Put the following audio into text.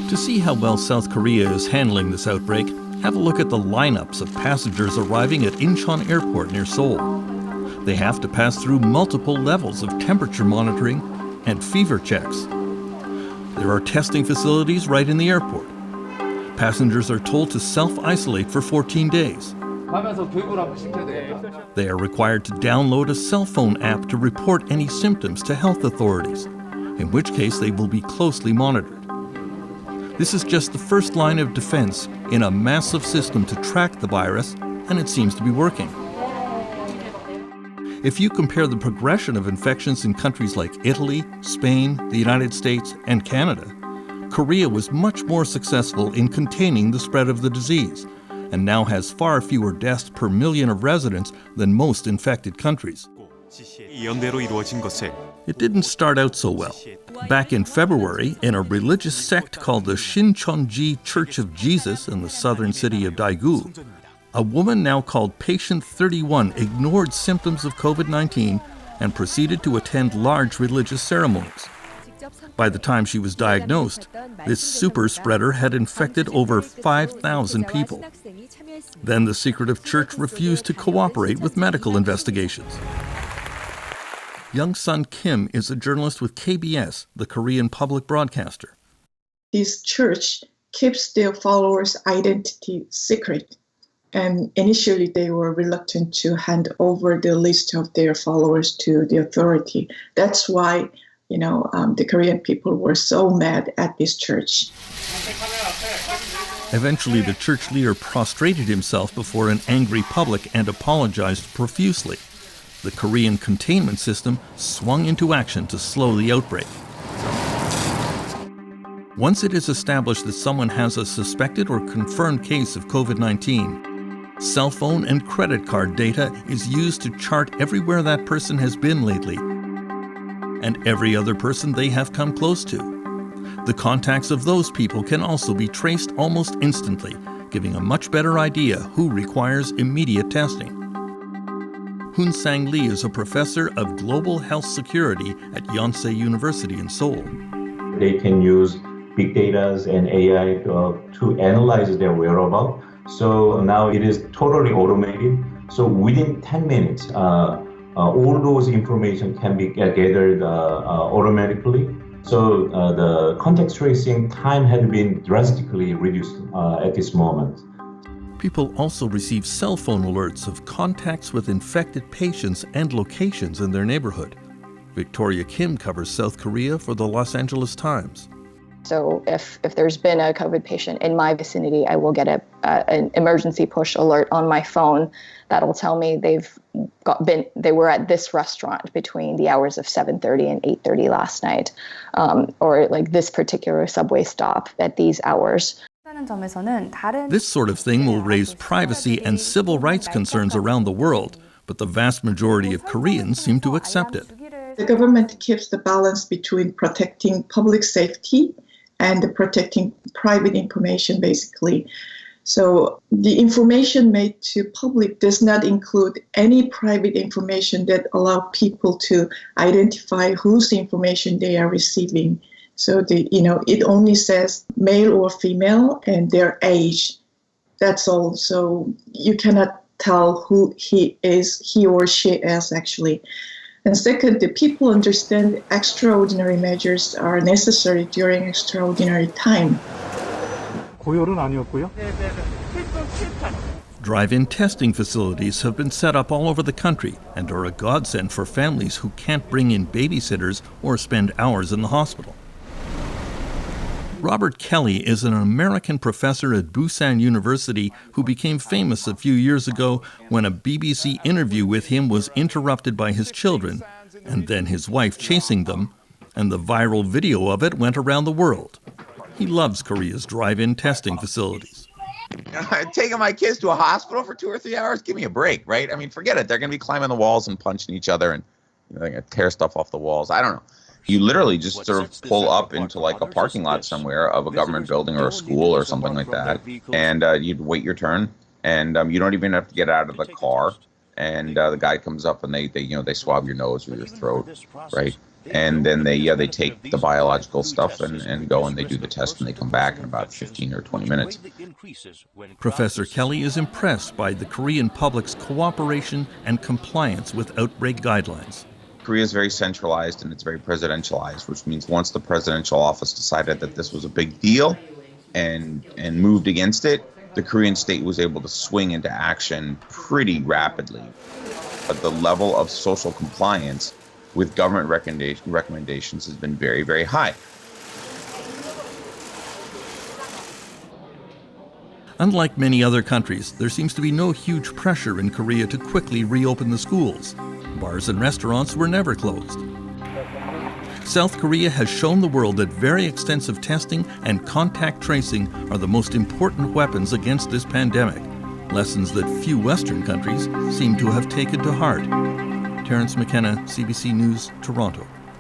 To see how well South Korea is handling this outbreak, have a look at the lineups of passengers arriving at Incheon Airport near Seoul. They have to pass through multiple levels of temperature monitoring and fever checks. There are testing facilities right in the airport. Passengers are told to self-isolate for 14 days. They are required to download a cell phone app to report any symptoms to health authorities, in which case they will be closely monitored. This is just the first line of defense in a massive system to track the virus, and it seems to be working. If you compare the progression of infections in countries like Italy, Spain, the United States, and Canada, Korea was much more successful in containing the spread of the disease, and now has far fewer deaths per million of residents than most infected countries. It didn't start out so well. Back in February, in a religious sect called the Shin Church of Jesus in the southern city of Daegu, a woman now called Patient 31 ignored symptoms of COVID-19 and proceeded to attend large religious ceremonies. By the time she was diagnosed, this super spreader had infected over 5,000 people. Then the secretive church refused to cooperate with medical investigations. Young Sun Kim is a journalist with KBS, the Korean public broadcaster. This church keeps their followers' identity secret, and initially they were reluctant to hand over the list of their followers to the authority. That's why, the Korean people were so mad at this church. Eventually, the church leader prostrated himself before an angry public and apologized profusely. The Korean containment system swung into action to slow the outbreak. Once it is established that someone has a suspected or confirmed case of COVID-19, cell phone and credit card data is used to chart everywhere that person has been lately and every other person they have come close to. The contacts of those people can also be traced almost instantly, giving a much better idea who requires immediate testing. Hoon Sang Lee is a professor of global health security at Yonsei University in Seoul. They can use big data and AI to analyze their whereabouts. So now it is totally automated. So within 10 minutes, all those information can be gathered automatically. So the contact tracing time had been drastically reduced at this moment. People also receive cell phone alerts of contacts with infected patients and locations in their neighborhood. Victoria Kim covers South Korea for the Los Angeles Times. So if there's been a COVID patient in my vicinity, I will get an emergency push alert on my phone that'll tell me they were at this restaurant between the hours of 7:30 and 8:30 last night, or like this particular subway stop at these hours. This sort of thing will raise privacy and civil rights concerns around the world, but the vast majority of Koreans seem to accept it. The government keeps the balance between protecting public safety and protecting private information, basically. So the information made to public does not include any private information that allow people to identify whose information they are receiving. So it only says male or female and their age. That's all. So you cannot tell who he or she is actually. And second, the people understand extraordinary measures are necessary during extraordinary time. Drive-in testing facilities have been set up all over the country and are a godsend for families who can't bring in babysitters or spend hours in the hospital. Robert Kelly is an American professor at Busan University who became famous a few years ago when a BBC interview with him was interrupted by his children and then his wife chasing them, and the viral video of it went around the world. He loves Korea's drive-in testing facilities. Taking my kids to a hospital for 2 or 3 hours? Give me a break, right? I mean, forget it. They're going to be climbing the walls and punching each other and they're going to tear stuff off the walls. I don't know. You literally just sort of pull up into like a parking lot somewhere of a government building or a school or something like that, and you'd wait your turn, and you don't even have to get out of the car, and the guy comes up and they swab your nose or your throat, right? And then they take the biological stuff and go and they do the test and they come back in about 15 or 20 minutes. Professor Kelly is impressed by the Korean public's cooperation and compliance with outbreak guidelines. Korea is very centralized and it's very presidentialized, which means once the presidential office decided that this was a big deal and moved against it, the Korean state was able to swing into action pretty rapidly. But the level of social compliance with government recommendations has been very, very high. Unlike many other countries, there seems to be no huge pressure in Korea to quickly reopen the schools. Bars and restaurants were never closed. South Korea has shown the world that very extensive testing and contact tracing are the most important weapons against this pandemic, lessons that few Western countries seem to have taken to heart. Terence McKenna, CBC News, Toronto.